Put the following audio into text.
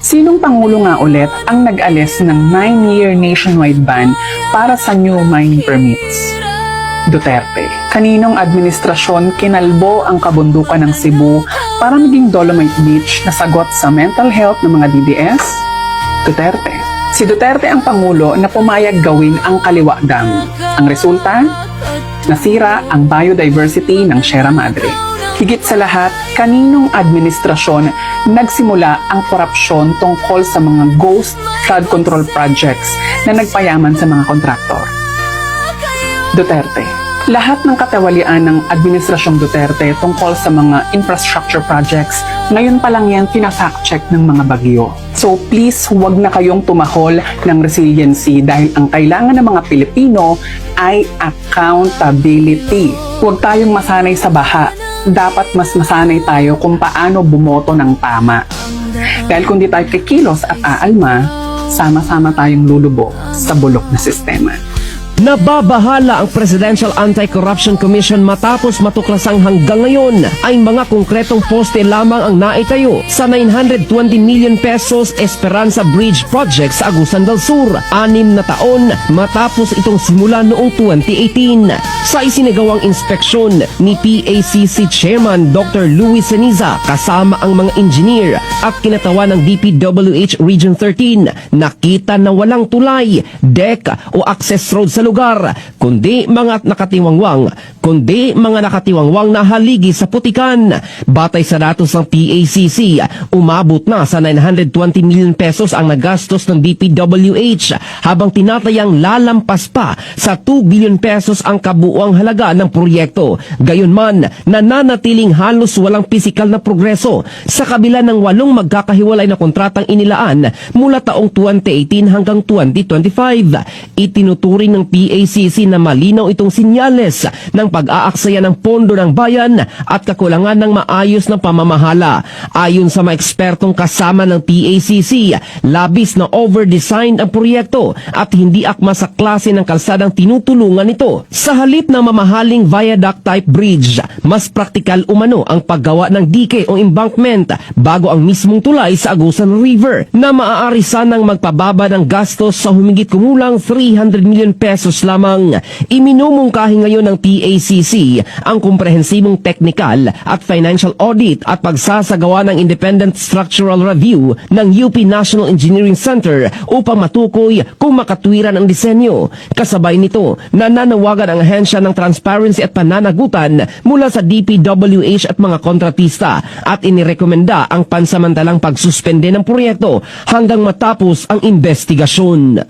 Sinong Pangulo nga ulit ang nag-alis ng 9-year nationwide ban para sa new mining permits? Duterte. Kaninong administrasyon kinalbo ang kabundukan ng Cebu para maging Dolomite Beach na sagot sa mental health ng mga DDS? Duterte. Si Duterte ang Pangulo na pumayag gawin ang Kaliwa Dam. Ang resulta? Nasira ang biodiversity ng Sierra Madre. Higit sa lahat, kaninong administrasyon nagsimula ang korupsyon tungkol sa mga ghost flood control projects na nagpayaman sa mga kontraktor? Duterte. Lahat ng katawalian ng Administrasyong Duterte tungkol sa mga infrastructure projects, ngayon pa lang yan pina-fact-check ng mga bagyo. So please, huwag na kayong tumahol ng resiliency dahil ang kailangan ng mga Pilipino ay accountability. Huwag tayong masanay sa baha. Dapat mas masanay tayo kung paano bumoto ng tama. Dahil kung di tayo kikilos at aalma, sama-sama tayong lulubog sa bulok na sistema. Nababahala ang Presidential Anti-Corruption Commission matapos matuklasang hanggang ngayon ay mga konkretong poste lamang ang naitayo sa 920 million pesos Esperanza Bridge Project sa Agusan del Sur, 6 na taon matapos itong simula noong 2018. Sa isinagawang inspeksyon ni PACC Chairman Dr. Luis Ceniza kasama ang mga engineer at kinatawan ng DPWH Region 13, nakita na walang tulay, deck o access road sa lugar, kundi mga nakatiwangwang na haligi sa putikan. Batay sa datos ng PACC, umabot na sa 920 million pesos ang nagastos ng DPWH habang tinatayang lalampas pa sa 2 billion pesos ang kabuuang halaga ng proyekto. Gayunman, nananatiling halos walang pisikal na progreso sa kabila ng 8 magkakahiwalay na kontratang inilaan mula taong 2018 hanggang 2025. Itinuturing ng PACC na malinaw itong sinyales ng pag-aaksaya ng pondo ng bayan at kakulangan ng maayos na pamamahala. Ayon sa mga ekspertong kasama ng PACC, labis na over-designed ang proyekto at hindi akma sa klase ng kalsadang tinutulungan nito. Sa halip ng mamahaling viaduct-type bridge, mas praktikal umano ang paggawa ng dike o embankment bago ang mismong tulay sa Agusan River na maaari sanang magpababa ng gastos sa humigit kumulang 300 million pesos lamang. Iminumungkahi ngayon ng PACC ang komprehensibong technical at financial audit at pagsasagawa ng independent structural review ng UP National Engineering Center upang matukoy kung makatwiran ang disenyo. Kasabay nito, nananawagan ang ahensya ng transparency at pananagutan mula sa DPWH at mga kontratista at inirekomenda ang pansamantalang pagsuspende ng proyekto hanggang matapos ang investigasyon.